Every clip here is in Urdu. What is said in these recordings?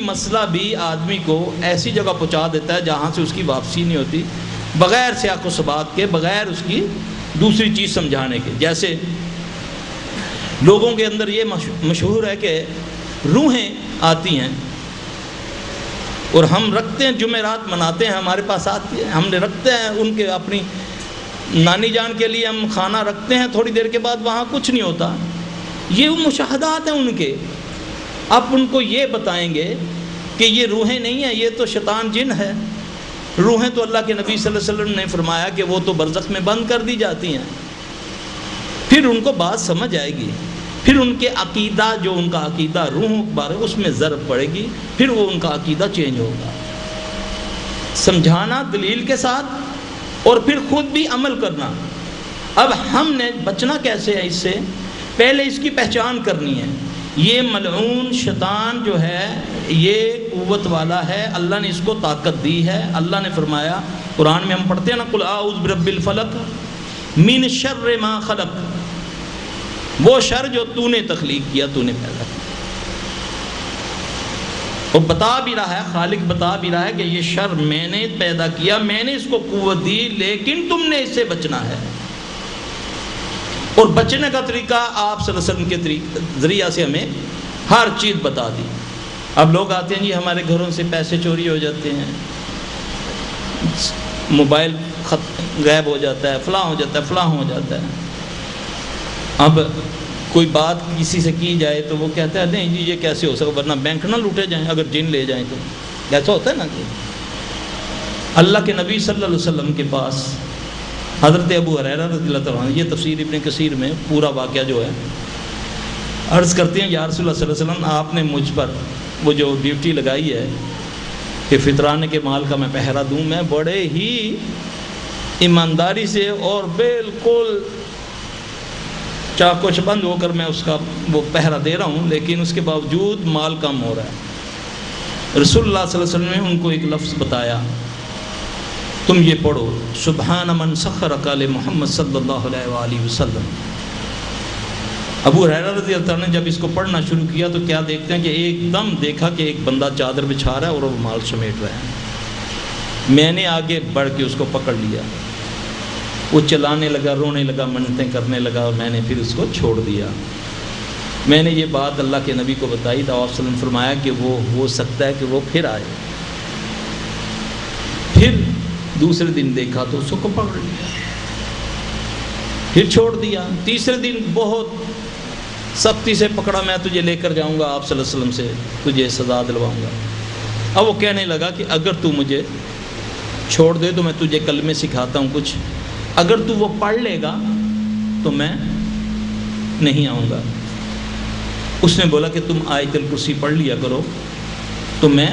مسئلہ بھی آدمی کو ایسی جگہ پہنچا دیتا ہے جہاں سے اس کی واپسی نہیں ہوتی، بغیر سیاق و سباق کے، بغیر اس کی دوسری چیز سمجھانے کے۔ جیسے لوگوں کے اندر یہ مشہور ہے کہ روحیں آتی ہیں اور ہم رکھتے ہیں، جمعرات مناتے ہیں، ہمارے پاس آتی ہیں، ہم نے رکھتے ہیں ان کے، اپنی نانی جان کے لیے ہم کھانا رکھتے ہیں، تھوڑی دیر کے بعد وہاں کچھ نہیں ہوتا۔ یہ مشاہدات ہیں ان کے۔ اب ان کو یہ بتائیں گے کہ یہ روحیں نہیں ہیں، یہ تو شیطان جن ہے۔ روحیں تو اللہ کے نبی صلی اللہ علیہ وسلم نے فرمایا کہ وہ تو برزخ میں بند کر دی جاتی ہیں۔ پھر ان کو بات سمجھ آئے گی، پھر ان کے عقیدہ، جو ان کا عقیدہ روحوں کے بارے اس میں ضرب پڑے گی، پھر وہ ان کا عقیدہ چینج ہوگا۔ سمجھانا دلیل کے ساتھ اور پھر خود بھی عمل کرنا۔ اب ہم نے بچنا کیسے ہے اس سے؟ پہلے اس کی پہچان کرنی ہے۔ یہ ملعون شیطان جو ہے یہ قوت والا ہے، اللہ نے اس کو طاقت دی ہے۔ اللہ نے فرمایا قرآن میں، ہم پڑھتے ہیں نا، قل اعوذ برب الفلق من شر ما خلق، وہ شر جو تو نے تخلیق کیا، تو نے پیدا کیا۔ اور بتا بھی رہا ہے، خالق بتا بھی رہا ہے کہ یہ شر میں نے پیدا کیا، میں نے اس کو قوت دی، لیکن تم نے اس سے بچنا ہے۔ اور بچنے کا طریقہ آپ صلی اللہ علیہ وسلم کے ذریعہ سے ہمیں ہر چیز بتا دی۔ اب لوگ آتے ہیں جی ہمارے گھروں سے پیسے چوری ہو جاتے ہیں، موبائل غائب ہو جاتا ہے، فلاں ہو جاتا ہے، فلاں ہو جاتا ہے۔ اب کوئی بات کسی سے کی جائے تو وہ کہتا ہے نہیں جی یہ کیسے ہو سکتا، ورنہ بینک نہ لوٹے جائیں، اگر جن لے جائیں تو ایسا ہوتا ہے نا کہ اللہ کے نبی صلی اللہ علیہ وسلم کے پاس حضرت ابو ہریرہ رضی اللہ تعالیٰ عنہ، یہ تفسیر ابن کثیر میں پورا واقعہ جو ہے، عرض کرتے ہیں یا رسول اللہ صلی اللہ علیہ وسلم، آپ نے مجھ پر وہ جو ڈیوٹی لگائی ہے کہ فطرانے کے مال کا میں پہرا دوں، میں بڑے ہی ایمانداری سے اور بالکل چاق و چبند ہو کر میں اس کا وہ پہرا دے رہا ہوں، لیکن اس کے باوجود مال کم ہو رہا ہے۔ رسول اللہ صلی اللہ علیہ وسلم نے ان کو ایک لفظ بتایا، تم یہ پڑھو، سبحان من سخرک لمحمد صلی اللہ علیہ وآلہ وسلم۔ ابو ہریرہ رضی اللہ عنہ نے جب اس کو پڑھنا شروع کیا تو کیا دیکھتے ہیں کہ ایک دم دیکھا کہ ایک بندہ چادر بچھا رہا ہے اور وہ مال سمیٹ رہا ہے۔ میں نے آگے بڑھ کے اس کو پکڑ لیا، وہ چلانے لگا، رونے لگا، منتیں کرنے لگا، اور میں نے پھر اس کو چھوڑ دیا۔ میں نے یہ بات اللہ کے نبی کو بتائی تو آپ صلی اللہ علیہ وسلم نے فرمایا کہ وہ ہو سکتا ہے کہ وہ پھر آئے۔ پھر دوسرے دن دیکھا تو اس کو پکڑ لیا، پھر چھوڑ دیا۔ تیسرے دن بہت سختی سے پکڑا، میں تجھے لے کر جاؤں گا آپ صلی اللہ علیہ وسلم سے، تجھے سزا دلواؤں گا۔ اب وہ کہنے لگا کہ اگر تو مجھے چھوڑ دے تو میں تجھے کلمے سکھاتا ہوں کچھ، اگر تو وہ پڑھ لے گا تو میں نہیں آؤں گا۔ اس نے بولا کہ تم آیت الکرسی پڑھ لیا کرو تو میں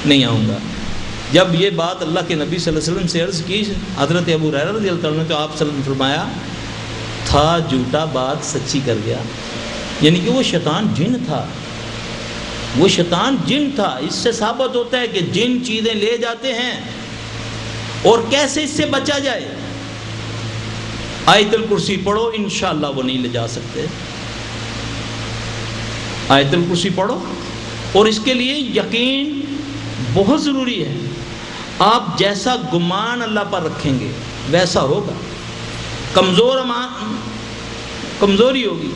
نہیں آؤں گا۔ جب یہ بات اللہ کے نبی صلی اللہ علیہ وسلم سے عرض کی حضرت ابو ہریرہ رضی اللہ عنہ نے، تو آپ صلی اللہ علیہ وسلم نے فرمایا تھا جھوٹا بات سچی کر گیا، یعنی کہ وہ شیطان جن تھا، وہ شیطان جن تھا۔ اس سے ثابت ہوتا ہے کہ جن چیزیں لے جاتے ہیں اور کیسے اس سے بچا جائے۔ آیت الکرسی پڑھو، انشاءاللہ وہ نہیں لے جا سکتے۔ آیت الکرسی پڑھو، اور اس کے لیے یقین بہت ضروری ہے۔ آپ جیسا گمان اللہ پر رکھیں گے ویسا ہوگا۔ کمزوری ہوگی،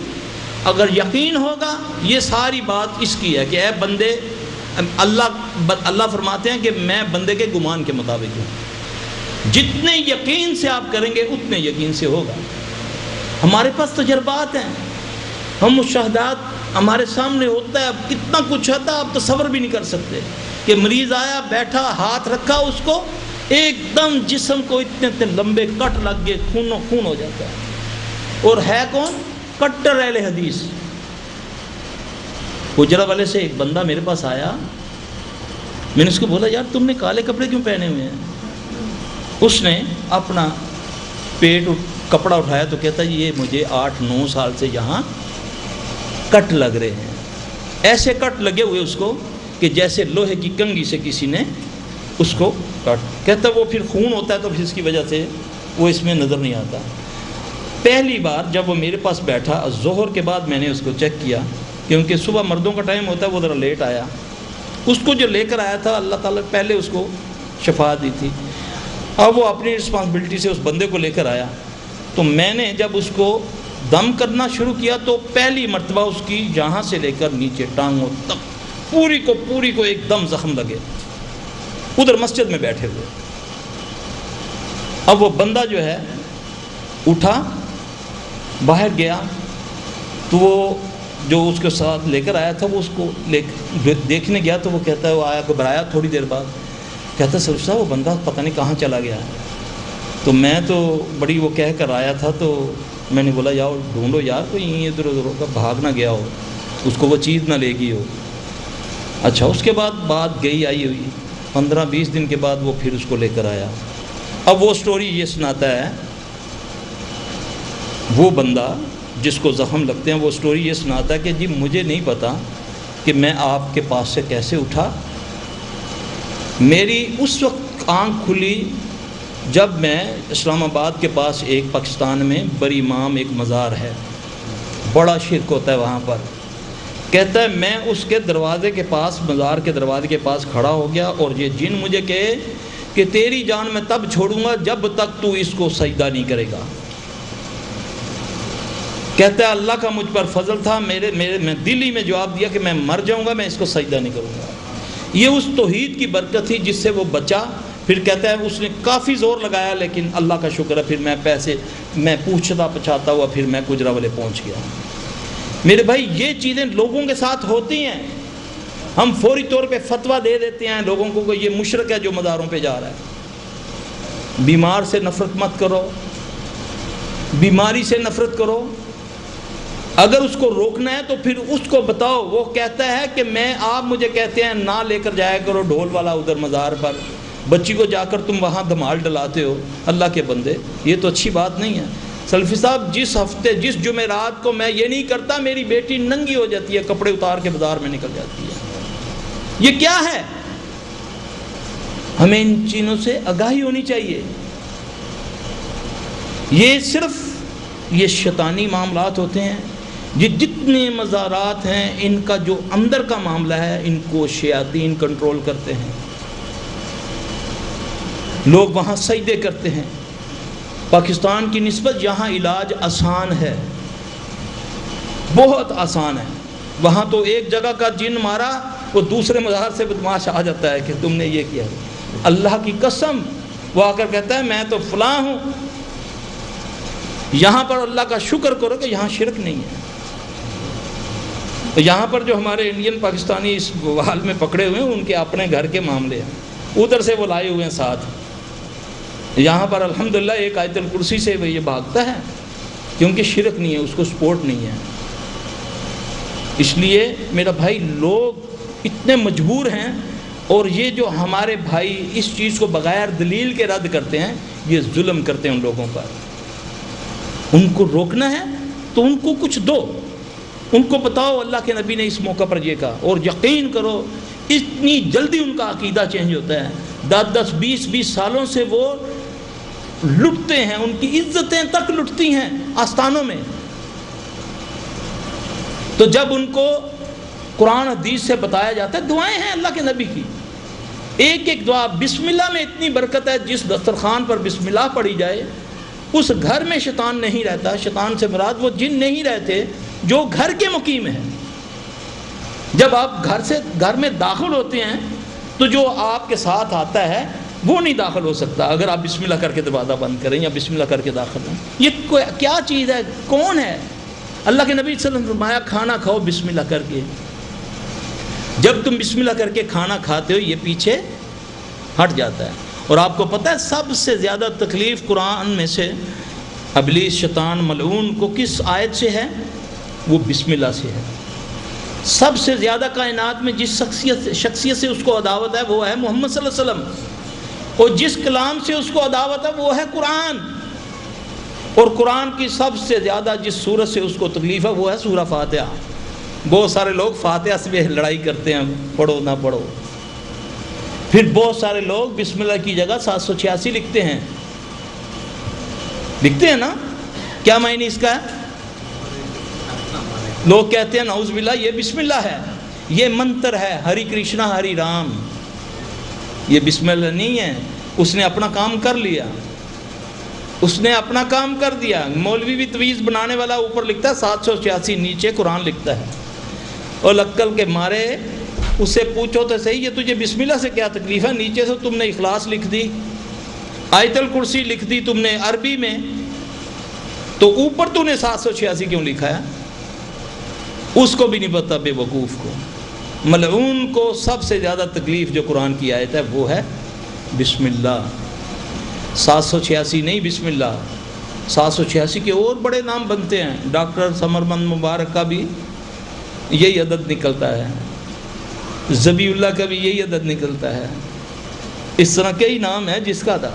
اگر یقین ہوگا، یہ ساری بات اس کی ہے کہ اے بندے، اللہ فرماتے ہیں کہ میں بندے کے گمان کے مطابق ہوں۔ جتنے یقین سے آپ کریں گے اتنے یقین سے ہوگا۔ ہمارے پاس تجربات ہیں، ہم مشاہدات ہمارے سامنے ہوتا ہے، اب کتنا کچھ ہوتا ہے آپ تصور بھی نہیں کر سکتے کہ مریض آیا، بیٹھا، ہاتھ رکھا اس کو، ایک دم جسم کو اتنے لمبے کٹ لگ گئے، خون و خون ہو جاتا ہے۔ اور ہے کون؟ کٹر اہل حدیث۔ حجرہ والے سے ایک بندہ میرے پاس آیا، میں نے اس کو بولا یار تم نے کالے کپڑے کیوں پہنے ہوئے ہیں؟ اس نے اپنا پیٹ کپڑا اٹھایا تو کہتا یہ مجھے 8-9 سال سے یہاں کٹ لگ رہے ہیں، ایسے کٹ لگے ہوئے اس کو کہ جیسے لوہے کی کنگھی سے کسی نے اس کو کٹ، کہتا وہ پھر خون ہوتا ہے تو پھر اس کی وجہ سے وہ اس میں نظر نہیں آتا۔ پہلی بار جب وہ میرے پاس بیٹھا ظہر کے بعد میں نے اس کو چیک کیا کہ کیونکہ صبح مردوں کا ٹائم ہوتا ہے، وہ ذرا لیٹ آیا. اس کو جو لے کر آیا تھا اللہ تعالیٰ پہلے اس کو شفا دی تھی. اب وہ اپنی رسپانسبلٹی سے اس بندے کو لے کر آیا. تو میں نے جب اس کو دم کرنا شروع کیا تو پہلی مرتبہ اس کی یہاں سے لے کر نیچے ٹانگوں تک پوری کو ایک دم زخم لگے، ادھر مسجد میں بیٹھے ہوئے. اب وہ بندہ جو ہے اٹھا باہر گیا تو وہ جو اس کے ساتھ لے کر آیا تھا وہ اس کو دیکھنے گیا تو وہ کہتا ہے، وہ آیا گھبرایا تھوڑی دیر بعد، کہتا ہے سلف صاحب وہ بندہ پتہ نہیں کہاں چلا گیا ہے. تو میں تو بڑی وہ کہہ کر آیا تھا تو میں نے بولا یار ڈھونڈو یار کوئی ادھر ادھر ہوگا، بھاگ نہ گیا ہو، اس کو وہ چیز نہ لے گی ہو. اچھا اس کے بعد بات گئی آئی ہوئی 15-20 دن کے بعد وہ پھر اس کو لے کر آیا. اب وہ سٹوری یہ سناتا ہے، وہ بندہ جس کو زخم لگتے ہیں وہ سٹوری یہ سناتا ہے کہ جی مجھے نہیں پتا کہ میں آپ کے پاس سے کیسے اٹھا. میری اس وقت آنکھ کھلی جب میں اسلام آباد کے پاس ایک پاکستان میں بری امام ایک مزار ہے، بڑا شرک ہوتا ہے وہاں پر. کہتا ہے میں اس کے دروازے کے پاس، مزار کے دروازے کے پاس کھڑا ہو گیا اور یہ جن مجھے کہے کہ تیری جان میں تب چھوڑوں گا جب تک تو اس کو سجدہ نہیں کرے گا. کہتا ہے اللہ کا مجھ پر فضل تھا، میں دل ہی میں جواب دیا کہ میں مر جاؤں گا، میں اس کو سجدہ نہیں کروں گا. یہ اس توحید کی برکت تھی جس سے وہ بچا. پھر کہتا ہے اس نے کافی زور لگایا لیکن اللہ کا شکر ہے پھر میں پوچھتا پچھاتا ہوا پھر میں گجرانوالے پہنچ گیا. میرے بھائی یہ چیزیں لوگوں کے ساتھ ہوتی ہیں، ہم فوری طور پہ فتویٰ دے دیتے ہیں لوگوں کو کہ یہ مشرک ہے جو مزاروں پہ جا رہا ہے. بیمار سے نفرت مت کرو، بیماری سے نفرت کرو. اگر اس کو روکنا ہے تو پھر اس کو بتاؤ. وہ کہتا ہے کہ آپ مجھے کہتے ہیں نہ لے کر جایا کرو ڈھول والا ادھر مزار پر، بچی کو جا کر تم وہاں دھمال ڈلاتے ہو. اللہ کے بندے یہ تو اچھی بات نہیں ہے. سلفی صاحب جس ہفتے جس جمعرات کو میں یہ نہیں کرتا میری بیٹی ننگی ہو جاتی ہے، کپڑے اتار کے بازار میں نکل جاتی ہے. یہ کیا ہے؟ ہمیں ان چیزوں سے آگاہی ہونی چاہیے. یہ صرف یہ شیطانی معاملات ہوتے ہیں. یہ جتنے مزارات ہیں ان کا جو اندر کا معاملہ ہے ان کو شیاطین کنٹرول کرتے ہیں. لوگ وہاں سجدے کرتے ہیں. پاکستان کی نسبت یہاں علاج آسان ہے، بہت آسان ہے. وہاں تو ایک جگہ کا جن مارا وہ دوسرے مزار سے بدماش آ جاتا ہے کہ تم نے یہ کیا. اللہ کی قسم وہ آ کر کہتا ہے میں تو فلاں ہوں. یہاں پر اللہ کا شکر کرو کہ یہاں شرک نہیں ہے. تو یہاں پر جو ہمارے انڈین پاکستانی اس بحال میں پکڑے ہوئے ہیں ان کے اپنے گھر کے معاملے ہیں، ادھر سے وہ لائے ہوئے ہیں ساتھ. یہاں پر الحمدللہ ایک آیت الکرسی سے وہ یہ بھاگتا ہے کیونکہ شرک نہیں ہے، اس کو سپورٹ نہیں ہے. اس لیے میرا بھائی لوگ اتنے مجبور ہیں اور یہ جو ہمارے بھائی اس چیز کو بغیر دلیل کے رد کرتے ہیں یہ ظلم کرتے ہیں ان لوگوں پر. ان کو روکنا ہے تو ان کو کچھ دو، ان کو بتاؤ اللہ کے نبی نے اس موقع پر یہ کہا. اور یقین کرو اتنی جلدی ان کا عقیدہ چینج ہوتا ہے. 10 20 سالوں سے وہ لٹتے ہیں، ان کی عزتیں تک لٹتی ہیں آستانوں میں. تو جب ان کو قرآن حدیث سے بتایا جاتا ہے، دعائیں ہیں اللہ کے نبی کی، ایک ایک دعا. بسم اللہ میں اتنی برکت ہے، جس دسترخوان پر بسم اللہ پڑھی جائے اس گھر میں شیطان نہیں رہتا. شیطان سے مراد وہ جن نہیں رہتے جو گھر کے مقیم ہیں. جب آپ گھر میں داخل ہوتے ہیں تو جو آپ کے ساتھ آتا ہے وہ نہیں داخل ہو سکتا اگر آپ بسم اللہ کر کے دروازہ بند کریں یا بسم اللہ کر کے داخل ہوں. یہ کیا چیز ہے؟ کون ہے؟ اللہ کے نبی صلی اللہ علیہ وسلم فرمایا کھانا کھاؤ بسم اللہ کر کے. جب تم بسم اللہ کر کے کھانا کھاتے ہو یہ پیچھے ہٹ جاتا ہے. اور آپ کو پتہ ہے سب سے زیادہ تکلیف قرآن میں سے ابلیس شیطان ملعون کو کس آیت سے ہے؟ وہ بسم اللہ سے ہے. سب سے زیادہ کائنات میں جس شخصیت سے اس کو عداوت ہے وہ ہے محمد صلی اللہ علیہ وسلم، اور جس کلام سے اس کو عداوت ہے وہ ہے قرآن. اور قرآن کی سب سے زیادہ جس سورت سے اس کو تکلیف ہے وہ ہے سورہ فاتحہ. بہت سارے لوگ فاتحہ سے لڑائی کرتے ہیں، پڑھو نہ پڑھو. پھر بہت سارے لوگ بسم اللہ کی جگہ 786 لکھتے ہیں نا. کیا معنی اس کا ہے؟ لوگ کہتے ہیں نعوذ باللہ یہ بسم اللہ ہے، یہ منتر ہے، ہری کرشنا ہری رام، یہ بسم اللہ نہیں ہے۔ اس نے اپنا کام کر لیا، اس نے اپنا کام کر دیا۔ مولوی بھی تویز بنانے والا اوپر لکھتا ہے 786، نیچے قرآن لکھتا ہے، اور عقل کے مارے اس سے پوچھو تو صحیح، یہ تجھے بسم اللہ سے کیا تکلیف ہے؟ نیچے سے تم نے اخلاص لکھ دی، آیت الکرسی لکھ دی تم نے عربی میں، تو اوپر تو نے 786 کیوں لکھا ہے؟ اس کو بھی نہیں پتا بے وقوف کو۔ ملعون کو سب سے زیادہ تکلیف جو قرآن کی آیت ہے وہ ہے بسم اللہ۔ 786 نہیں بسم اللہ، 786 کے اور بڑے نام بنتے ہیں۔ ڈاکٹر ثمرمند مبارک کا بھی یہی عدد نکلتا ہے، ذبی اللہ کا بھی یہی عدد نکلتا ہے۔ اس طرح کئی نام ہیں جس کا تھا۔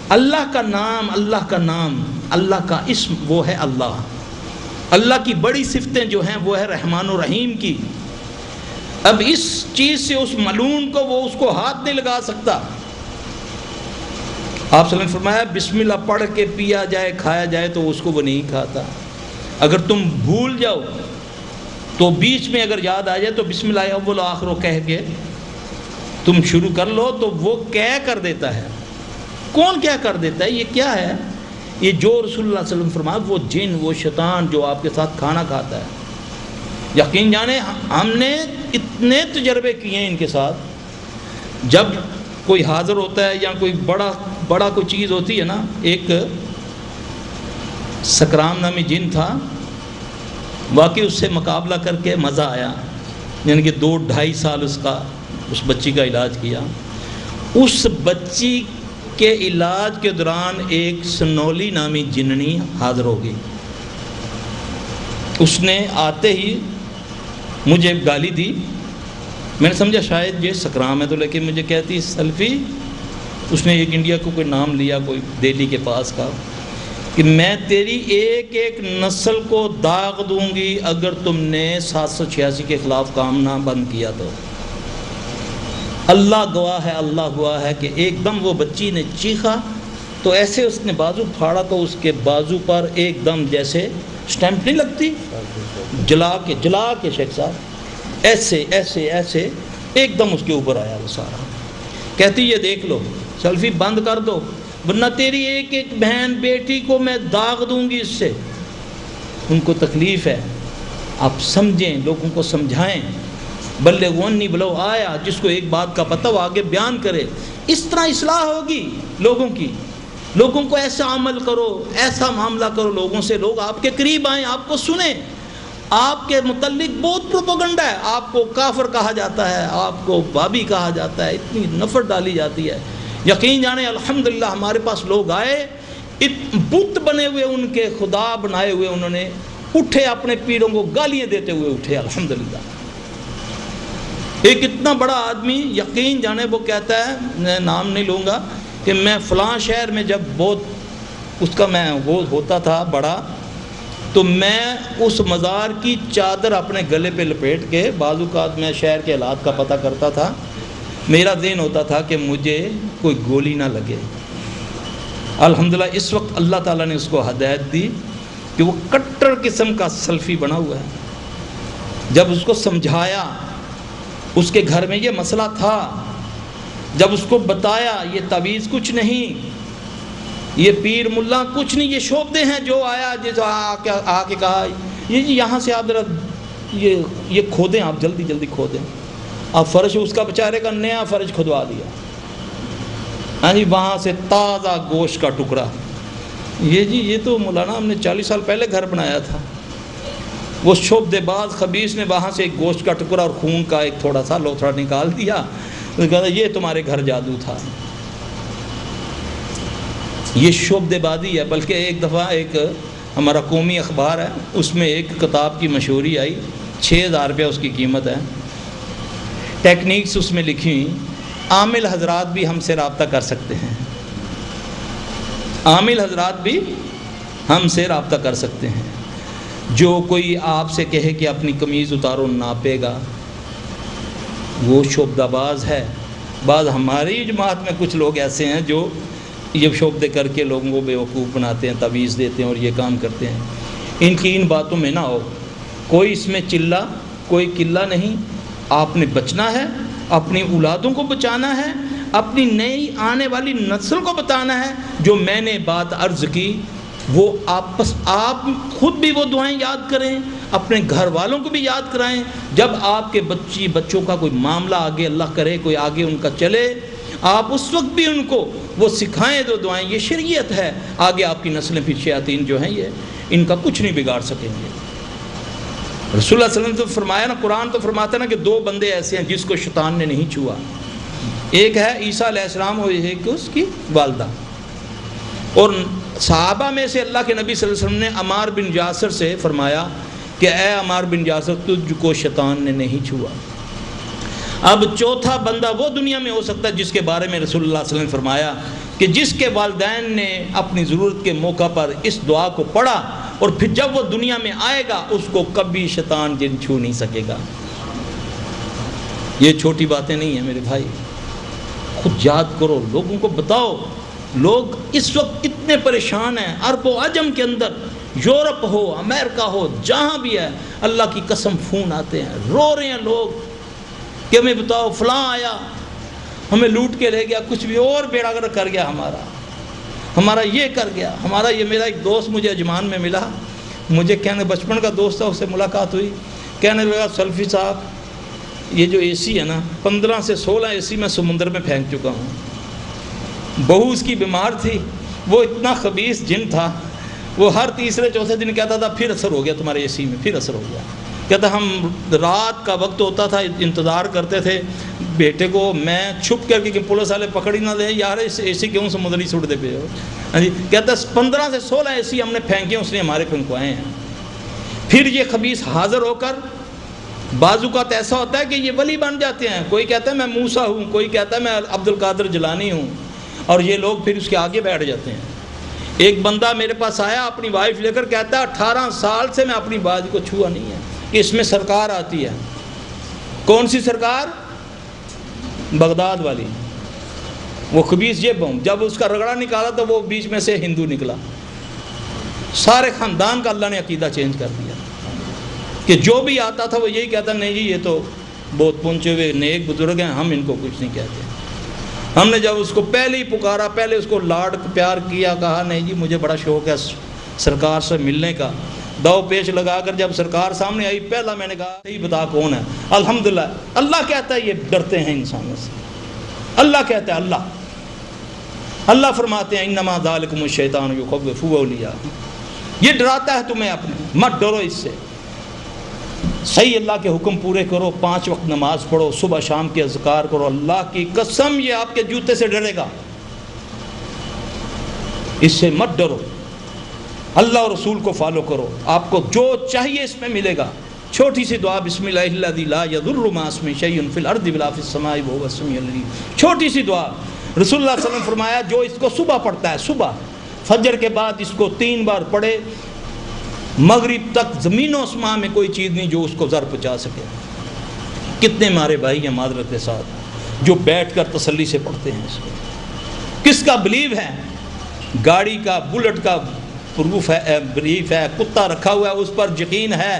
اللہ کا نام، اللہ کا نام، اللہ کا اسم وہ ہے اللہ۔ اللہ کی بڑی صفتیں جو ہیں وہ ہے رحمان و رحیم کی۔ اب اس چیز سے اس ملعون کو وہ اس کو ہاتھ نہیں لگا سکتا۔ آپ صلی اللہ علیہ وسلم نے فرمایا بسم اللہ پڑھ کے پیا جائے کھایا جائے تو اس کو وہ نہیں کھاتا۔ اگر تم بھول جاؤ تو بیچ میں اگر یاد آ جائے تو بسم اللہ اول و آخر کہہ کے تم شروع کر لو تو وہ کیا کر دیتا ہے۔ کون کیا کر دیتا ہے؟ یہ کیا ہے؟ یہ جو رسول اللہ صلی اللہ علیہ وسلم فرمایا وہ جن، وہ شیطان جو آپ کے ساتھ کھانا کھاتا ہے۔ یقین جانے ہم نے اتنے تجربے کیے ہیں ان کے ساتھ۔ جب کوئی حاضر ہوتا ہے یا کوئی بڑا کوئی چیز ہوتی ہے نا، ایک سکرام نامی جن تھا، واقعی اس سے مقابلہ کر کے مزہ آیا، یعنی کہ 2-2.5 سال اس بچی کا علاج کیا۔ اس بچی کے علاج کے دوران ایک سنولی نامی جننی حاضر ہو گئی۔ اس نے آتے ہی مجھے گالی دی، میں نے سمجھا شاید یہ سکرام ہے، تو لیکن مجھے کہتی سلفی، اس نے ایک انڈیا کو کوئی نام لیا کوئی دہلی کے پاس کا، کہ میں تیری ایک ایک نسل کو داغ دوں گی اگر تم نے 786 کے خلاف کام نہ بند کیا تو۔ اللہ گواہ ہے، اللہ گواہ ہے کہ ایک دم وہ بچی نے چیخا تو ایسے اس نے بازو پھاڑا تو اس کے بازو پر ایک دم جیسے سٹیمپ نہیں لگتی، جلا کے شیخ صاحب ایسے ایسے ایسے ایک دم اس کے اوپر آیا وہ سارا۔ کہتی یہ دیکھ لو سیلفی بند کر دو ورنہ تیری ایک ایک بہن بیٹی کو میں داغ دوں گی اس سے۔ ان کو تکلیف ہے، آپ سمجھیں، لوگوں کو سمجھائیں۔ بلغوا عنی ولو آیا، جس کو ایک بات کا پتہ وہ آگے بیان کرے۔ اس طرح اصلاح ہوگی لوگوں کی۔ لوگوں کو ایسا عمل کرو، ایسا معاملہ کرو لوگوں سے، لوگ آپ کے قریب آئیں، آپ کو سنیں۔ آپ کے متعلق بہت پروپیگنڈا ہے، آپ کو کافر کہا جاتا ہے، آپ کو بابی کہا جاتا ہے، اتنی نفرت ڈالی جاتی ہے۔ یقین جانے الحمدللہ ہمارے پاس لوگ آئے، بت بنے ہوئے ان کے خدا بنائے ہوئے، انہوں نے اٹھے اپنے پیروں کو گالیاں دیتے ہوئے اٹھے الحمدللہ۔ ایک اتنا بڑا آدمی یقین جانے وہ کہتا ہے، میں نام نہیں لوں گا، کہ میں فلاں شہر میں جب بہت اس کا میں وہ ہوتا تھا بڑا، تو میں اس مزار کی چادر اپنے گلے پہ لپیٹ کے بعض اوقات میں شہر کے حالات کا پتہ کرتا تھا، میرا ذہن ہوتا تھا کہ مجھے کوئی گولی نہ لگے۔ الحمدللہ اس وقت اللہ تعالیٰ نے اس کو ہدایت دی کہ وہ کٹر قسم کا سلفی بنا ہوا ہے۔ جب اس کو سمجھایا، اس کے گھر میں یہ مسئلہ تھا، جب اس کو بتایا یہ تعویذ کچھ نہیں، یہ پیر ملا کچھ نہیں، یہ شعبدے ہیں، جو آیا جس آ کے کہا یہ جی یہاں سے آپ ذرا یہ کھودیں، آپ جلدی جلدی کھودیں۔ آپ فرش اس کا بیچارے کا نیا فرش کھدوا دیا، ہاں جی، وہاں سے تازہ گوشت کا ٹکڑا، یہ جی یہ تو مولانا ہم نے 40 سال پہلے گھر بنایا تھا۔ وہ شعبدے باز خبیث نے وہاں سے ایک گوشت کا ٹکڑا اور خون کا ایک تھوڑا سا لوتھڑا نکال دیا، کہا یہ تمہارے گھر جادو تھا۔ یہ شعبدے بازی ہے۔ بلکہ ایک دفعہ ایک ہمارا قومی اخبار ہے، اس میں ایک کتاب کی مشہوری آئی، 6000 روپیہ اس کی قیمت ہے، ٹیکنیکس اس میں لکھی ہوئی، عامل حضرات بھی ہم سے رابطہ کر سکتے ہیں، عامل حضرات بھی ہم سے رابطہ کر سکتے ہیں۔ جو کوئی آپ سے کہے کہ اپنی قمیض اتارو ناپے گا، وہ شعبدہ باز ہے۔ بعض ہماری جماعت میں کچھ لوگ ایسے ہیں جو یہ شعبدے کر کے لوگوں کو بیوقوف بناتے ہیں، تعویذ دیتے ہیں اور یہ کام کرتے ہیں۔ ان کی ان باتوں میں نہ ہو، کوئی اس میں چلہ کوئی قلہ نہیں. آپ نے بچنا ہے، اپنی اولادوں کو بچانا ہے، اپنی نئی آنے والی نسل کو بتانا ہے. جو میں نے بات عرض کی وہ آپ خود بھی وہ دعائیں یاد کریں، اپنے گھر والوں کو بھی یاد کرائیں. جب آپ کے بچوں کا کوئی معاملہ آگے اللہ کرے کوئی آگے ان کا چلے، آپ اس وقت بھی ان کو وہ سکھائیں دو دعائیں. یہ شریعت ہے. آگے آپ کی نسلیں پھر شیاطین جو ہیں یہ ان کا کچھ نہیں بگاڑ سکیں گے. رسول اللہ صلی اللہ علیہ وسلم تو فرمایا نا، قرآن تو فرماتا نا کہ 2 بندے ایسے ہیں جس کو شیطان نے نہیں چھوا. ایک ہے عیسیٰ علیہ السلام اور ایک اس کی والدہ. اور صحابہ میں سے اللہ کے نبی صلی اللہ علیہ وسلم نے عمار بن یاسر سے فرمایا کہ اے عمار بن یاسر تجھ کو شیطان نے نہیں چھوا. اب چوتھا بندہ وہ دنیا میں ہو سکتا ہے جس کے بارے میں رسول اللہ صلی اللہ علیہ وسلم نے فرمایا کہ جس کے والدین نے اپنی ضرورت کے موقع پر اس دعا کو پڑھا اور پھر جب وہ دنیا میں آئے گا اس کو کبھی شیطان جن چھو نہیں سکے گا. یہ چھوٹی باتیں نہیں ہیں میرے بھائی، خود یاد کرو، لوگوں کو بتاؤ. لوگ اس وقت اتنے پریشان ہیں، عرب و عجم کے اندر، یورپ ہو امریکہ ہو جہاں بھی ہے، اللہ کی قسم فون آتے ہیں، رو رہے ہیں لوگ کہ ہمیں بتاؤ فلاں آیا ہمیں لوٹ کے لے گیا، کچھ بھی اور بیڑا گرک کر گیا، ہمارا یہ کر گیا، ہمارا یہ. میرا ایک دوست مجھے اجمان میں ملا، مجھے کہنے بچپن کا دوست تھا، اس سے ملاقات ہوئی، کہنے لگا سلفی صاحب یہ جو اے سی ہے نا 15 سے 16 اے سی میں سمندر میں پھینک چکا ہوں. بہو اس کی بیمار تھی، وہ اتنا خبیث جن تھا، وہ ہر تیسرے چوتھے دن کہتا تھا پھر اثر ہو گیا تمہارے اے سی میں، پھر اثر ہو گیا. کہتا ہم رات کا وقت ہوتا تھا انتظار کرتے تھے بیٹے کو، میں چھپ کر کے کہ پولیس والے پکڑ ہی نہ دیں، یار اس اے سی کیوں سمندر ہی سٹ دے پہ ہو. ہاں جی، کہتا 15 سے 16 اے سی ہم نے پھینکے، اس نے ہمارے پھینکوائے ہیں. پھر یہ خبیث حاضر ہو کر بعض اوقات ایسا ہوتا ہے کہ یہ ولی بن جاتے ہیں. کوئی کہتا ہے میں موسیٰ ہوں، کوئی کہتا ہے میں عبد القادر جیلانی ہوں، اور یہ لوگ پھر اس کے آگے بیٹھ جاتے ہیں. ایک بندہ میرے پاس آیا اپنی وائف لے کر، کہتا ہے 18 سال سے میں اپنی باز کو چھوا نہیں ہے کہ اس میں سرکار آتی ہے. کون سی سرکار؟ بغداد والی. وہ خبیث یہ بم جب اس کا رگڑا نکالا تو وہ بیچ میں سے ہندو نکلا. سارے خاندان کا اللہ نے عقیدہ چینج کر دیا کہ جو بھی آتا تھا وہ یہی کہتا نہیں جی یہ تو بہت پہنچے ہوئے نیک بزرگ ہیں، ہم ان کو کچھ نہیں کہتے. ہم نے جب اس کو پہلے ہی پکارا، پہلے اس کو لاڈ پیار کیا، کہا نہیں جی مجھے بڑا شوق ہے سرکار سے ملنے کا، دو پیش لگا کر جب سرکار سامنے آئی پہلا میں نے کہا صحیح بتا کون ہے. الحمدللہ اللہ کہتا ہے یہ ڈرتے ہیں انسانوں سے. اللہ کہتا ہے اللہ فرماتے ہیں انما ذالکم الشیطان یخوف اولیاء، یہ ڈراتا ہے تمہیں اپنے، مت ڈرو اس سے. صحیح اللہ کے حکم پورے کرو، 5 وقت نماز پڑھو، صبح شام کے اذکار کرو. اللہ کی قسم یہ آپ کے جوتے سے ڈرے گا، اس سے مت ڈرو. اللہ اور رسول کو فالو کرو، آپ کو جو چاہیے اس میں ملے گا. چھوٹی سی دعا بسم اللہ الذی لا یضر مع اسمہ شیء فی الارض ولا فی السماء وهو السمیع العلیم. چھوٹی سی دعا. رسول اللہ صلی اللہ علیہ وسلم نے فرمایا جو اس کو صبح پڑھتا ہے، صبح فجر کے بعد اس کو 3 بار پڑھے، مغرب تک زمین و آسمان میں کوئی چیز نہیں جو اس کو ضر پہنچا سکے. کتنے ہمارے بھائی ہیں معذرت کے ساتھ جو بیٹھ کر تسلی سے پڑھتے ہیں اس کو. کس کا بلیو ہے؟ گاڑی کا، بلٹ کا پروف ہے، بلیف ہے. کتا رکھا ہوا ہے اس پر یقین ہے،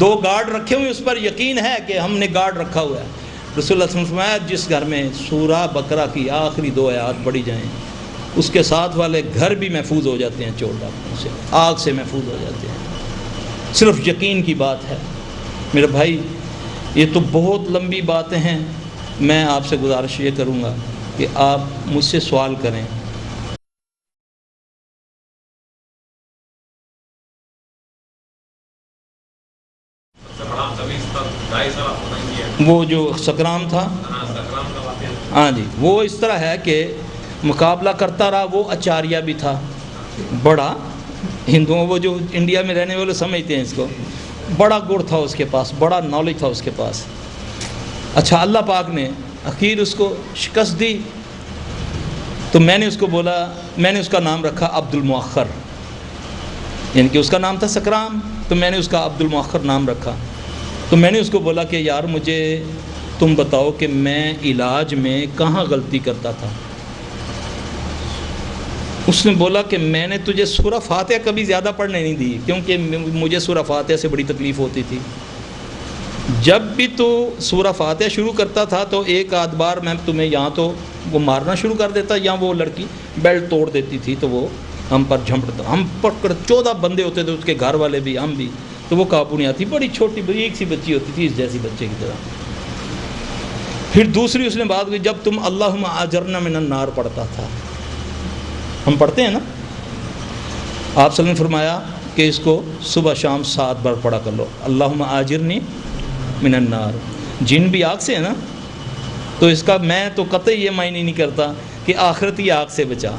2 گارڈ رکھے ہوئے اس پر یقین ہے کہ ہم نے گارڈ رکھا ہوا ہے. رسول اللہ صلی اللہ علیہ وسلم نے فرمایا جس گھر میں سورہ بقرہ کی آخری 2 آیات پڑھی جائیں اس کے ساتھ والے گھر بھی محفوظ ہو جاتے ہیں، چور ڈاکوں سے، آگ سے محفوظ ہو جاتے ہیں. صرف یقین کی بات ہے میرے بھائی. یہ تو بہت لمبی باتیں ہیں. میں آپ سے گزارش یہ کروں گا کہ آپ مجھ سے سوال کریں. وہ جو سکرام تھا، ہاں جی، وہ اس طرح ہے کہ مقابلہ کرتا رہا. وہ اچاریہ بھی تھا بڑا، ہندوؤں وہ جو انڈیا میں رہنے والے سمجھتے ہیں اس کو، بڑا گڑ تھا اس کے پاس، بڑا نالج تھا اس کے پاس. اچھا اللہ پاک نے اخیر اس کو شکست دی تو میں نے اس کو بولا، میں نے اس کا نام رکھا عبد المؤخر، یعنی کہ اس کا نام تھا سکرام تو میں نے اس کا عبد المؤخر نام رکھا. تو میں نے اس کو بولا کہ یار مجھے تم بتاؤ کہ میں علاج میں کہاں غلطی کرتا تھا. اس نے بولا کہ میں نے تجھے سورہ فاتحہ کبھی زیادہ پڑھنے نہیں دی، کیونکہ مجھے سورہ فاتحہ سے بڑی تکلیف ہوتی تھی۔ جب بھی تو سورہ فاتحہ شروع کرتا تھا تو ایک آدھ بار میں تمہیں یہاں تو وہ مارنا شروع کر دیتا، یا وہ لڑکی بیلٹ توڑ دیتی تھی تو وہ ہم پر جھپٹتا، ہم پکڑ 14 بندے ہوتے تھے، اس کے گھر والے بھی، ہم بھی، تو وہ قابو نہیں آتی، بڑی چھوٹی ایک سی بچی ہوتی تھی، اس جیسی بچے کی طرح۔ پھر دوسری اس نے بات کی، جب تم اللہم اجرنا من النار پڑھتا تھا، ہم پڑھتے ہیں نا، آپ صلی اللہ علیہ وسلم نے فرمایا کہ اس کو صبح شام 7 بار پڑھا کر لو، اللہم اجرنی من النار، جن بھی آگ سے ہے نا، تو اس کا میں تو قطعی یہ معنی نہیں کرتا کہ آخرتی آگ سے بچا،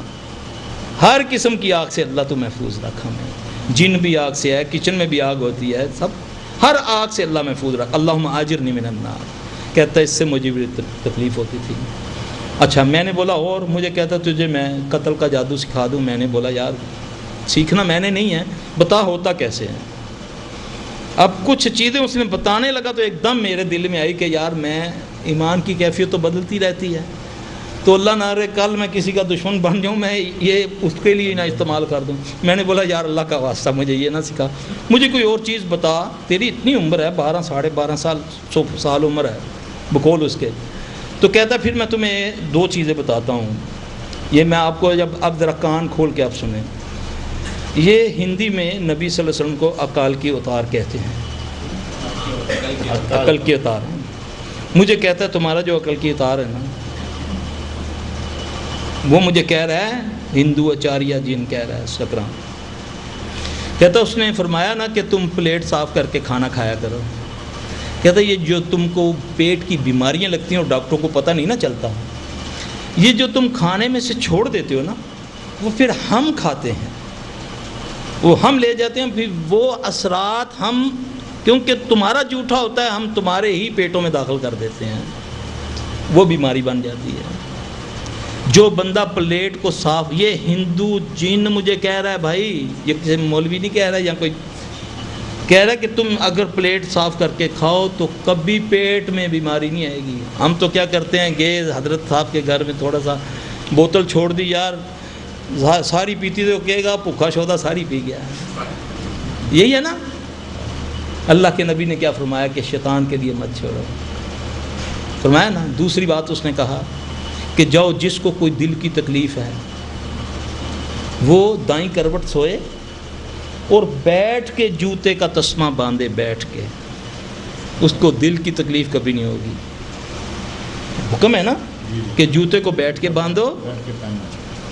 ہر قسم کی آگ سے اللہ تو محفوظ رکھا، ہمیں جن بھی آگ سے ہے، کچن میں بھی آگ ہوتی ہے، سب ہر آگ سے اللہ محفوظ رکھ، اللہم اجرنی من النار، کہتا ہے اس سے مجھے بھی تکلیف ہوتی تھی۔ اچھا میں نے بولا اور مجھے کہتا تجھے میں قتل کا جادو سکھا دوں، میں نے بولا یار سیکھنا میں نے نہیں ہے، بتا ہوتا کیسے ہے۔ اب کچھ چیزیں اس نے بتانے لگا تو ایک دم میرے دل میں آئی کہ یار میں ایمان کی کیفیت تو بدلتی رہتی ہے، تو اللہ نہ رہے کل میں کسی کا دشمن بن جاؤں، میں یہ اس کے لیے نہ استعمال کر دوں۔ میں نے بولا یار اللہ کا واسطہ مجھے یہ نہ سکھا، مجھے کوئی اور چیز بتا، تیری اتنی عمر ہے 12 ساڑھے 12 سال 100 سال عمر ہے بقول اس کے۔ تو کہتا پھر میں تمہیں 2 چیزیں بتاتا ہوں، یہ میں آپ کو جب اب ذرا کان کھول کے آپ سنیں۔ یہ ہندی میں نبی صلی اللہ علیہ وسلم کو عقال کی اتار کہتے ہیں، عقل کی اتار۔ مجھے کہتا ہے تمہارا جو عقل کی اتار ہے نا، وہ مجھے کہہ رہا ہے ہندو اچاریہ جن کہہ رہا ہے سکرام، کہتا اس نے فرمایا نا کہ تم پلیٹ صاف کر کے کھانا کھایا کرو، کہتا یہ جو تم کو پیٹ کی بیماریاں لگتی ہیں اور ڈاکٹروں کو پتہ نہیں نا چلتا، یہ جو تم کھانے میں سے چھوڑ دیتے ہو نا، وہ پھر ہم کھاتے ہیں، وہ ہم لے جاتے ہیں، پھر وہ اثرات ہم، کیونکہ تمہارا جھوٹا ہوتا ہے، ہم تمہارے ہی پیٹوں میں داخل کر دیتے ہیں، وہ بیماری بن جاتی ہے۔ جو بندہ پلیٹ کو صاف، یہ ہندو جن مجھے کہہ رہا ہے بھائی، یہ کسی مولوی نہیں کہہ رہا ہے یا کوئی کہہ رہا ہے کہ تم اگر پلیٹ صاف کر کے کھاؤ تو کبھی پیٹ میں بیماری نہیں آئے گی۔ ہم تو کیا کرتے ہیں، گئے حضرت صاحب کے گھر میں تھوڑا سا بوتل چھوڑ دی، یار ساری پیتی تو کہے گا بھوکا شودا ساری پی گیا، یہی ہے نا۔ اللہ کے نبی نے کیا فرمایا کہ شیطان کے لیے مت چھوڑو، فرمایا نا۔ دوسری بات اس نے کہا کہ جاؤ جس کو کوئی دل کی تکلیف ہے وہ دائیں کروٹ سوئے اور بیٹھ کے جوتے کا تسمہ باندھے، بیٹھ کے، اس کو دل کی تکلیف کبھی نہیں ہوگی۔ حکم ہے نا کہ جوتے کو بیٹھ کے باندھو،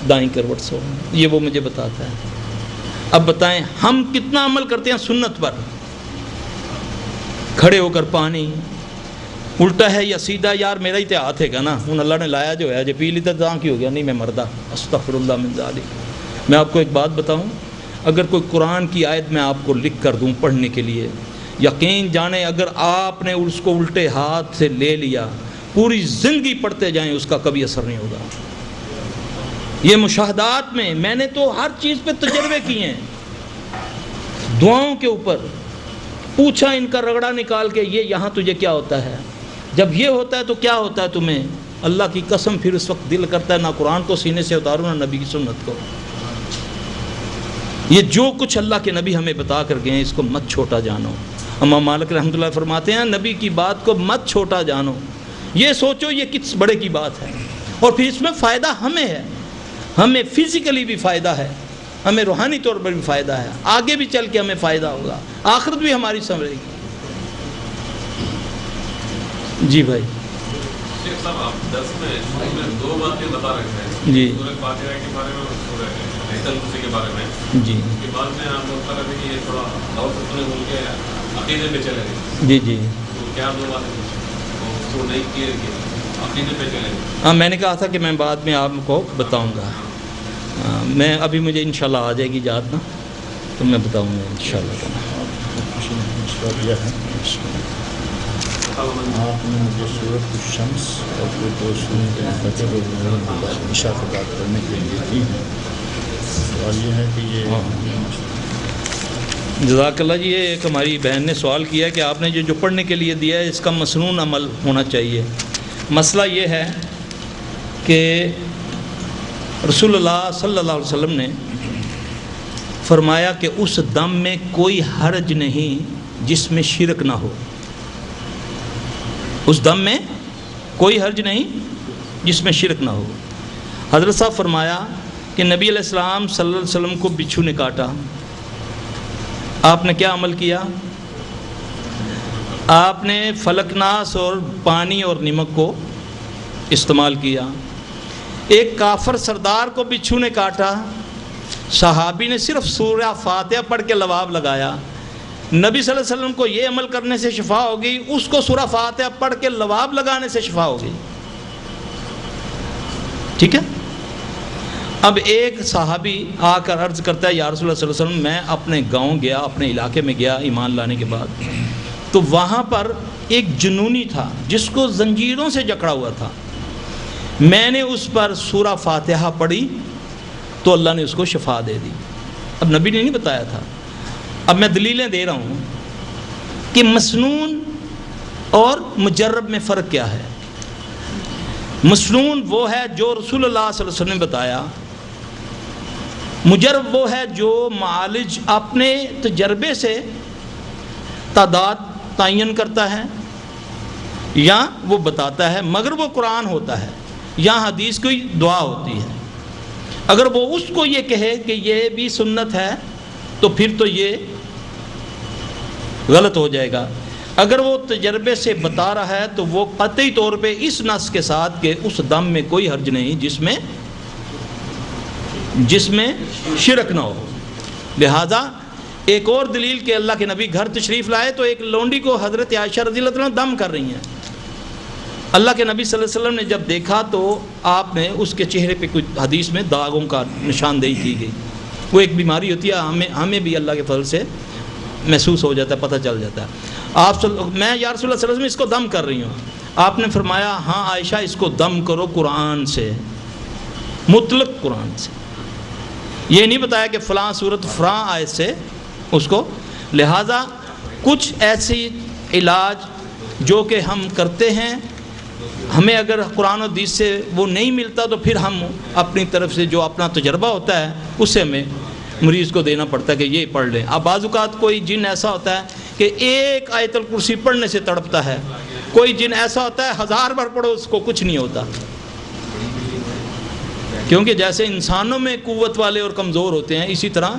دائیں کروٹ سو، یہ وہ مجھے بتاتا ہے۔ اب بتائیں ہم کتنا عمل کرتے ہیں سنت پر، کھڑے ہو کر پانی الٹا ہے یا سیدھا، یار میرا ہی ہاتھ ہے گا نا، ہوں اللہ نے لایا جو ہے، جو پی لی تو کی ہو گیا، نہیں میں مردہ، استغفر اللہ من ذالک۔ میں آپ کو ایک بات بتاؤں، اگر کوئی قرآن کی آیت میں آپ کو لکھ کر دوں پڑھنے کے لیے، یقین جانیں اگر آپ نے اس کو الٹے ہاتھ سے لے لیا، پوری زندگی پڑھتے جائیں اس کا کبھی اثر نہیں ہوگا۔ یہ مشاہدات میں نے تو ہر چیز پہ تجربے کیے ہیں، دعاؤں کے اوپر پوچھا ان کا رگڑا نکال کے، یہ یہاں تجھے کیا ہوتا ہے، جب یہ ہوتا ہے تو کیا ہوتا ہے تمہیں، اللہ کی قسم پھر اس وقت دل کرتا ہے نہ قرآن کو سینے سے اتارو نہ نبی کی سنت کو۔ یہ جو کچھ اللہ کے نبی ہمیں بتا کر گئے ہیں اس کو مت چھوٹا جانو۔ امام مالک رحمۃ اللہ فرماتے ہیں نبی کی بات کو مت چھوٹا جانو، یہ سوچو یہ کس بڑے کی بات ہے، اور پھر اس میں فائدہ ہمیں ہے، ہمیں فزیکلی بھی فائدہ ہے، ہمیں روحانی طور پر بھی فائدہ ہے، آگے بھی چل کے ہمیں فائدہ ہوگا، آخرت بھی ہماری سنورے گی۔ جی بھائی شیخ صاحب آپ درس میں 2 باتیں بتا رکھے ہیں، جی سورہ فاتحہ کے بارے میں اور سورہ آیت الکرسی کے بارے میں، جی اس کے بعد میں آپ بتا رہے تھے کہ یہ تھوڑا اور سننے بول کے عقیدے پہ چلے گئے، جی جی تو کیا 2 باتیں اس کو نہیں کیے کہ عقیدے پہ چلے گئے؟ ہاں میں نے کہا تھا کہ میں بعد میں آپ کو بتاؤں گا، میں ابھی مجھے انشاءاللہ آ جائے گی یاد نا، تو میں بتاؤں گا انشاءاللہ۔ آپ نے مجھے سورۃ الشمس اور پھر 2 سورۃ الفجر اور عشاء کے بعد پڑھنے کے لیے دی ہیں، سوال یہ ہے کہ یہ جزاک اللہ جی، یہ ایک ہماری بہن نے سوال کیا کہ آپ نے جو پڑھنے کے لیے دیا ہے اس کا مسنون عمل ہونا چاہیے۔ مسئلہ یہ ہے کہ رسول اللہ صلی اللہ علیہ وسلم نے فرمایا کہ اس دم میں کوئی حرج نہیں جس میں شرک نہ ہو. اس دم میں کوئی حرج نہیں جس میں شرک نہ ہو. حضرت صاحب فرمایا کہ نبی علیہ السلام صلی اللہ علیہ وسلم کو بچھو نے کاٹا. آپ نے کیا عمل کیا؟ آپ نے فلک ناس اور پانی اور نمک کو استعمال کیا. ایک کافر سردار کو بچھو نے کاٹا، صحابی نے صرف سورہ فاتحہ پڑھ کے لباب لگایا. نبی صلی اللہ علیہ وسلم کو یہ عمل کرنے سے شفا ہو گئی، اس کو سورہ فاتحہ پڑھ کے لباب لگانے سے شفا ہو گئی. ٹھیک ہے. اب ایک صحابی آ کر عرض کرتا ہے یا رسول اللہ صلی اللہ علیہ وسلم میں اپنے گاؤں گیا، اپنے علاقے میں گیا ایمان لانے کے بعد، تو وہاں پر ایک جنونی تھا جس کو زنجیروں سے جکڑا ہوا تھا. میں نے اس پر سورہ فاتحہ پڑھی تو اللہ نے اس کو شفا دے دی. اب نبی نے نہیں بتایا تھا. اب میں دلیلیں دے رہا ہوں کہ مسنون اور مجرب میں فرق کیا ہے. مسنون وہ ہے جو رسول اللہ صلی اللہ علیہ وسلم نے بتایا، مجرب وہ ہے جو معالج اپنے تجربے سے تعداد تعین کرتا ہے یا وہ بتاتا ہے، مگر وہ قرآن ہوتا ہے یا حدیث کوئی دعا ہوتی ہے. اگر وہ اس کو یہ کہے کہ یہ بھی سنت ہے تو پھر تو یہ غلط ہو جائے گا. اگر وہ تجربے سے بتا رہا ہے تو وہ قطعی طور پہ اس نص کے ساتھ کہ اس دم میں کوئی حرج نہیں جس میں شرک نہ ہو. لہذا ایک اور دلیل کہ اللہ کے نبی گھر تشریف لائے تو ایک لونڈی کو حضرت عائشہ رضی اللہ عنہ دم کر رہی ہیں. اللہ کے نبی صلی اللہ علیہ وسلم نے جب دیکھا تو آپ نے اس کے چہرے پہ کچھ حدیث میں داغوں کا نشاندہی کی گئی. وہ ایک بیماری ہوتی ہے، ہمیں بھی اللہ کے فضل سے محسوس ہو جاتا ہے، پتہ چل جاتا ہے. میں یا رسول اللہ صلی اللہ علیہ وسلم اس کو دم کر رہی ہوں. آپ نے فرمایا ہاں عائشہ اس کو دم کرو قرآن سے، مطلق قرآن سے. یہ نہیں بتایا کہ فلاں صورت فلاں آیت سے اس کو. لہٰذا کچھ ایسی علاج جو کہ ہم کرتے ہیں، ہمیں اگر قرآن و حدیث سے وہ نہیں ملتا تو پھر ہم اپنی طرف سے جو اپنا تجربہ ہوتا ہے اس سے ہمیں مریض کو دینا پڑتا ہے کہ یہ پڑھ لیں. اب بعض اوقات کوئی جن ایسا ہوتا ہے کہ ایک آیت الکرسی پڑھنے سے تڑپتا ہے، کوئی جن ایسا ہوتا ہے 1000 بار پڑھو اس کو کچھ نہیں ہوتا. کیونکہ جیسے انسانوں میں قوت والے اور کمزور ہوتے ہیں، اسی طرح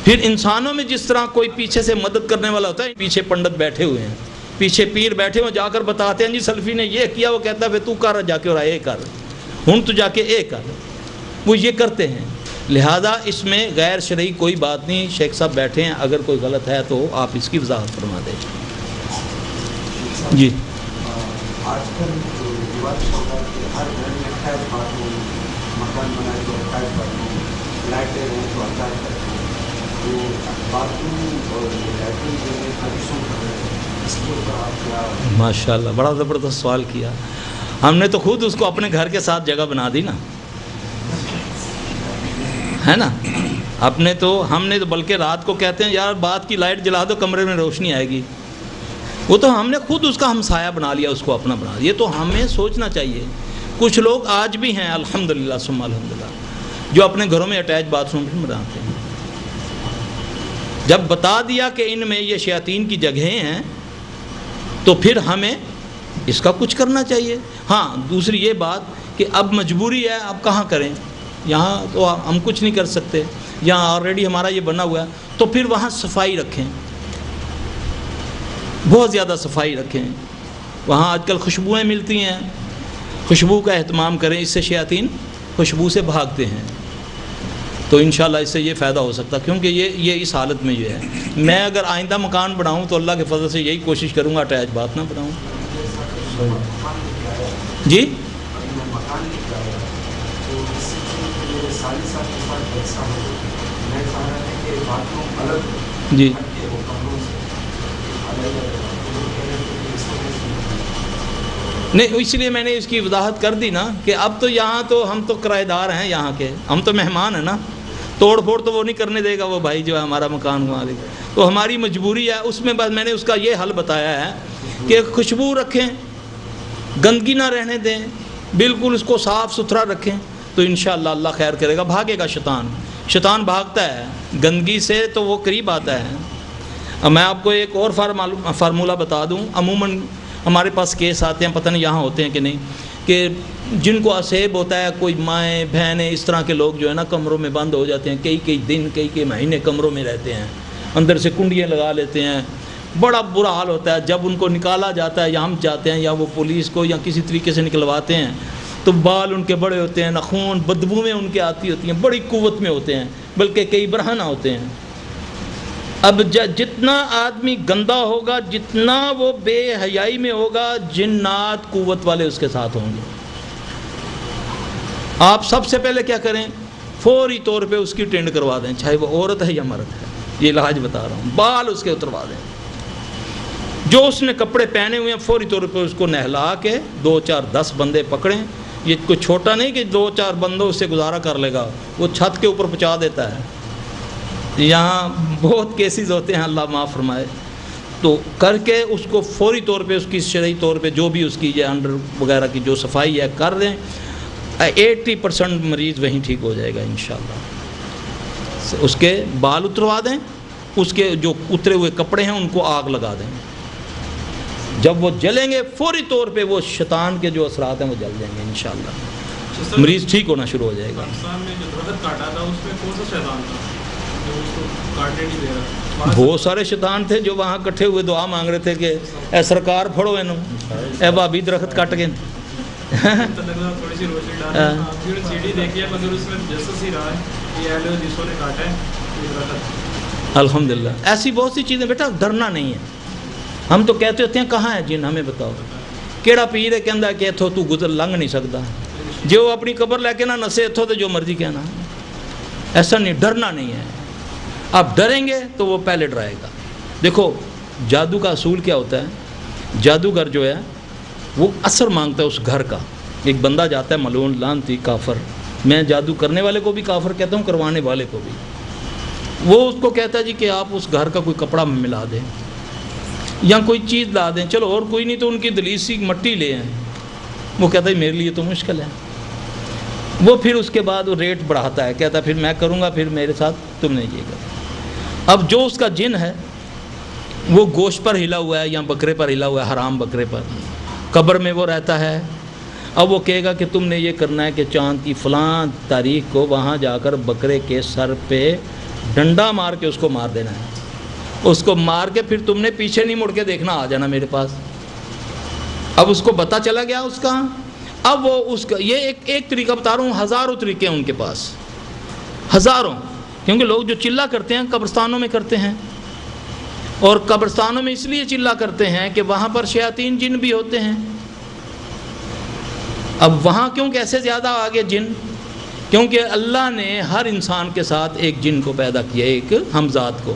پھر انسانوں میں جس طرح کوئی پیچھے سے مدد کرنے والا ہوتا ہے، پیچھے پنڈت بیٹھے ہوئے ہیں، پیچھے پیر بیٹھے ہوئے جا کر بتاتے ہیں جی سلفی نے یہ کیا، وہ کہتا ہے پھر تو کر جا کے اور اے کر، ہن تو جا کے اے کر. وہ یہ کرتے ہیں. لہذا اس میں غیر شرعی کوئی بات نہیں. شیخ صاحب بیٹھے ہیں، اگر کوئی غلط ہے تو آپ اس کی وضاحت فرما دیں. جی آج کل جو رواج چل رہا ہے کہ ہر گھر میں اٹیچ باتھ روم، مکان بنائے تو اٹیچ باتھ روم، لائٹیں ہیں تو اٹیچ باتھ روم، تو باتھ روم اور لیٹرین جو ہے حدیثوں کا ہے، اس کے اوپر آپ کیا؟ ماشاء اللہ بڑا زبردست سوال کیا. ہم نے تو خود اس کو اپنے گھر کے ساتھ جگہ بنا دی نا، ہے نا. ہم نے تو بلکہ رات کو کہتے ہیں یار بات کی لائٹ جلا دو کمرے میں روشنی آئے گی. وہ تو ہم نے خود اس کا ہمسایہ بنا لیا، اس کو اپنا بنا لیا. یہ تو ہمیں سوچنا چاہیے. کچھ لوگ آج بھی ہیں الحمدللہ ثم الحمدللہ جو اپنے گھروں میں اٹیچ باتھ روم بناتے ہیں. جب بتا دیا کہ ان میں یہ شیاطین کی جگہیں ہیں تو پھر ہمیں اس کا کچھ کرنا چاہیے. ہاں دوسری یہ بات کہ اب مجبوری ہے، اب کہاں کریں، یہاں تو ہم کچھ نہیں کر سکتے، یہاں آلریڈی ہمارا یہ بنا ہوا ہے، تو پھر وہاں صفائی رکھیں، بہت زیادہ صفائی رکھیں. وہاں آج کل خوشبوئیں ملتی ہیں، خوشبو کا اہتمام کریں، اس سے شیاطین خوشبو سے بھاگتے ہیں. تو انشاءاللہ اس سے یہ فائدہ ہو سکتا ہے. کیونکہ یہ اس حالت میں یہ ہے. میں اگر آئندہ مکان بناؤں تو اللہ کے فضل سے یہی کوشش کروں گا اٹیچ باتھ نہ بناؤں. جی جی نہیں، اس لیے میں نے اس کی وضاحت کر دی نا کہ اب تو یہاں تو ہم تو کرایہ دار ہیں، یہاں کے ہم تو مہمان ہیں نا. توڑ پھوڑ تو وہ نہیں کرنے دے گا وہ بھائی جو ہے ہمارا مکان مالک. تو ہماری مجبوری ہے. اس میں بس میں نے اس کا یہ حل بتایا ہے کہ خوشبو رکھیں، گندگی نہ رہنے دیں، بالکل اس کو صاف ستھرا رکھیں تو انشاءاللہ اللہ خیر کرے گا. بھاگے گا شیطان بھاگتا ہے گندگی سے تو وہ قریب آتا ہے. اب میں آپ کو ایک اور فارمولہ بتا دوں. عموماً ہمارے پاس کیس آتے ہیں, پتہ نہیں یہاں ہوتے ہیں کہ نہیں, کہ جن کو اسیب ہوتا ہے, کوئی مائیں بہنیں اس طرح کے لوگ جو ہے نا کمروں میں بند ہو جاتے ہیں, کئی دن کئی مہینے کمروں میں رہتے ہیں, اندر سے کنڈیاں لگا لیتے ہیں, بڑا برا حال ہوتا ہے. جب ان کو نکالا جاتا ہے یا ہم جاتے ہیں یا وہ پولیس کو یا کسی طریقے سے نکلواتے ہیں تو بال ان کے بڑے ہوتے ہیں, ناخون بدبویں ان کے آتی ہوتی ہیں, بڑی قوت میں ہوتے ہیں, بلکہ کئی برہنہ ہوتے ہیں. اب جتنا آدمی گندا ہوگا, جتنا وہ بے حیائی میں ہوگا, جنات قوت والے اس کے ساتھ ہوں گے. آپ سب سے پہلے کیا کریں, فوری طور پہ اس کی ٹینڈ کروا دیں, چاہے وہ عورت ہے یا مرد ہے. یہ علاج بتا رہا ہوں. بال اس کے اتروا دیں, جو اس نے کپڑے پہنے ہوئے ہیں فوری طور پہ اس کو نہلا کے 2 4 10 بندے پکڑیں. یہ کوئی چھوٹا نہیں کہ 2 4 بندوں سے گزارا کر لے گا, وہ چھت کے اوپر پہنچا دیتا ہے. یہاں بہت کیسز ہوتے ہیں, اللہ معاف فرمائے. تو کر کے اس کو فوری طور پہ اس کی شرعی طور پہ جو بھی اس کی یہ انڈر وغیرہ کی جو صفائی ہے کر دیں. 80% مریض وہیں ٹھیک ہو جائے گا انشاءاللہ. اس کے بال اتروا دیں, اس کے جو اترے ہوئے کپڑے ہیں ان کو آگ لگا دیں. جب وہ جلیں گے فوری طور پہ وہ شیطان کے جو اثرات ہیں وہ جل جائیں گے انشاءاللہ. مریض ٹھیک ہونا شروع ہو جائے گا. پاکستان میں جو درخت کاٹا تھا اس میں کون سا شیطان تھا جو اس کو کاٹنے نہیں دے رہا؟ بہت سارے شیطان تھے جو وہاں کٹھے ہوئے دعا مانگ رہے تھے کہ اے سرکار پھڑو انہوں, اے بابی درخت کٹ گئے. تھوڑی سی روشنی ڈالیں. سیڑھی دیکھی ہے مگر اس میں جسس ہی رہا ہے یہ ایلو جسوں نے کاٹا ہے یہ درخت. الحمدللہ ایسی بہت سی چیزیں. بیٹا ڈرنا نہیں ہے. ہم تو کہتے ہوتے ہیں کہاں ہے جن, ہمیں بتاؤ کیڑا پیر ہے کہندا کہ اتھوں تو گزر لنگ نہیں سکتا, جو اپنی قبر لے کے نہ نسے اتھوں تو جو مرضی کہنا. ایسا نہیں, ڈرنا نہیں ہے. آپ ڈریں گے تو وہ پہلے ڈرائے گا. دیکھو جادو کا اصول کیا ہوتا ہے, جادوگر جو ہے وہ اثر مانگتا ہے اس گھر کا. ایک بندہ جاتا ہے ملعون لعنتی کافر, میں جادو کرنے والے کو بھی کافر کہتا ہوں, کروانے والے کو بھی. وہ اس کو کہتا ہے جی کہ آپ اس گھر کا کوئی کپڑا ملا دیں یا کوئی چیز لا دیں, چلو اور کوئی نہیں تو ان کی دلیسی مٹی لے آئیں. وہ کہتا ہے میرے لیے تو مشکل ہے. وہ پھر اس کے بعد وہ ریٹ بڑھاتا ہے, کہتا ہے پھر میں کروں گا, پھر میرے ساتھ تم نے یہ کرا. اب جو اس کا جن ہے وہ گوشت پر ہلا ہوا ہے یا بکرے پر ہلا ہوا ہے, حرام بکرے پر, قبر میں وہ رہتا ہے. اب وہ کہے گا کہ تم نے یہ کرنا ہے کہ چاند کی فلاں تاریخ کو وہاں جا کر بکرے کے سر پہ ڈنڈا مار کے اس کو مار دینا ہے. اس کو مار کے پھر تم نے پیچھے نہیں مڑ کے دیکھنا, آ جانا میرے پاس. اب اس کو پتہ چلا گیا اس کا. اب وہ اس کا یہ ایک طریقہ بتا رہا ہوں, ہزاروں طریقے ہیں ان کے پاس, ہزاروں. کیونکہ لوگ جو چلہ کرتے ہیں قبرستانوں میں کرتے ہیں, اور قبرستانوں میں اس لیے چلہ کرتے ہیں کہ وہاں پر شیاطین جن بھی ہوتے ہیں. اب وہاں کیوں کیسے زیادہ آگے جن, کیونکہ اللہ نے ہر انسان کے ساتھ ایک جن کو پیدا کیا, ایک ہمزاد کو.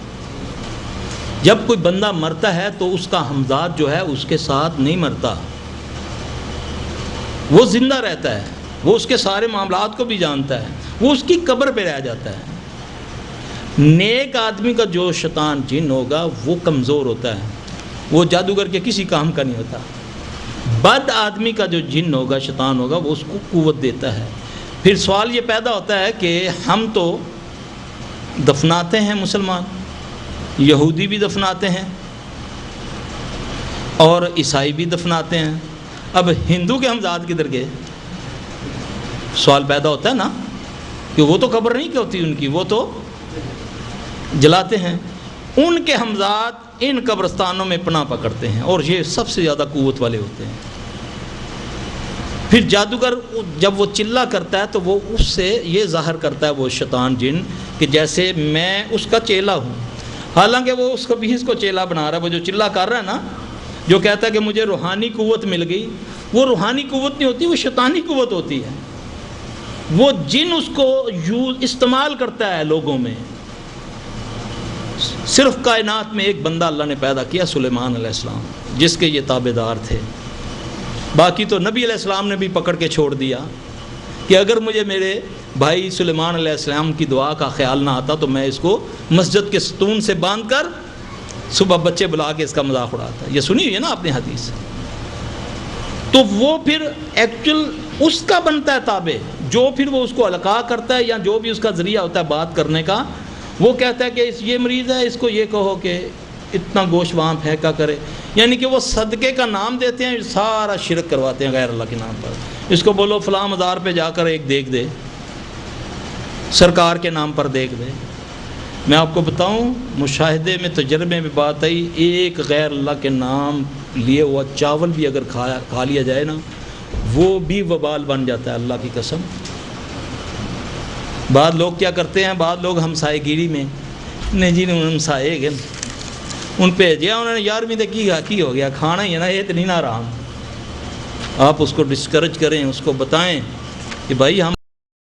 جب کوئی بندہ مرتا ہے تو اس کا ہمزاد جو ہے اس کے ساتھ نہیں مرتا, وہ زندہ رہتا ہے, وہ اس کے سارے معاملات کو بھی جانتا ہے, وہ اس کی قبر پہ رہ جاتا ہے. نیک آدمی کا جو شیطان جن ہوگا وہ کمزور ہوتا ہے, وہ جادوگر کے کسی کام کا نہیں ہوتا. بد آدمی کا جو جن ہوگا شیطان ہوگا وہ اس کو قوت دیتا ہے. پھر سوال یہ پیدا ہوتا ہے کہ ہم تو دفناتے ہیں, مسلمان یہودی بھی دفناتے ہیں اور عیسائی بھی دفناتے ہیں, اب ہندو کے ہمزاد کدھر گئے؟ سوال پیدا ہوتا ہے نا, کہ وہ تو قبر نہیں ہوتی ان کی, وہ تو جلاتے ہیں. ان کے ہمزاد ان قبرستانوں میں پناہ پکڑتے ہیں اور یہ سب سے زیادہ قوت والے ہوتے ہیں. پھر جادوگر جب وہ چلہ کرتا ہے تو وہ اس سے یہ ظاہر کرتا ہے وہ شیطان جن کہ جیسے میں اس کا چیلا ہوں, حالانکہ وہ اس کو بھی اس کو چیلا بنا رہا ہے. وہ جو چلہ کر رہا ہے نا, جو کہتا ہے کہ مجھے روحانی قوت مل گئی, وہ روحانی قوت نہیں ہوتی, وہ شیطانی قوت ہوتی ہے. وہ جن اس کو استعمال کرتا ہے لوگوں میں. صرف کائنات میں ایک بندہ اللہ نے پیدا کیا, سلیمان علیہ السلام, جس کے یہ تابع دار تھے. باقی تو نبی علیہ السلام نے بھی پکڑ کے چھوڑ دیا کہ اگر مجھے میرے بھائی سلیمان علیہ السلام کی دعا کا خیال نہ آتا تو میں اس کو مسجد کے ستون سے باندھ کر صبح بچے بلا کے اس کا مذاق اڑاتا. یہ سنی ہوئی ہے نا آپ نے حدیث. تو وہ پھر ایکچوئل اس کا بنتا ہے تابع جو پھر وہ اس کو القاء کرتا ہے یا جو بھی اس کا ذریعہ ہوتا ہے بات کرنے کا، وہ کہتا ہے کہ یہ مریض ہے، اس کو یہ کہو کہ اتنا گوشت وہاں پھینکا کرے، یعنی کہ وہ صدقے کا نام دیتے ہیں، سارا شرک کرواتے ہیں غیر اللہ کے نام پر۔ اس کو بولو فلاں مزار پہ جا کر ایک دیکھ دے، سرکار کے نام پر دیکھ دے۔ میں آپ کو بتاؤں، مشاہدے میں تجربے میں بات آئی، ایک غیر اللہ کے نام لیے ہوا چاول بھی اگر کھا لیا جائے نا، وہ بھی وبال بن جاتا ہے، اللہ کی قسم۔ بعض لوگ کیا کرتے ہیں، بعض لوگ ہمسائے گیری میں نہیں جی ہمسائے گئے ان پہ جیا انہوں نے 11ویں تک کی ہو گیا، کھانا ہی ہے نا، یہ تو نہیں نہ رہا۔ آپ اس کو ڈسکریج کریں، اس کو بتائیں کہ بھائی ہم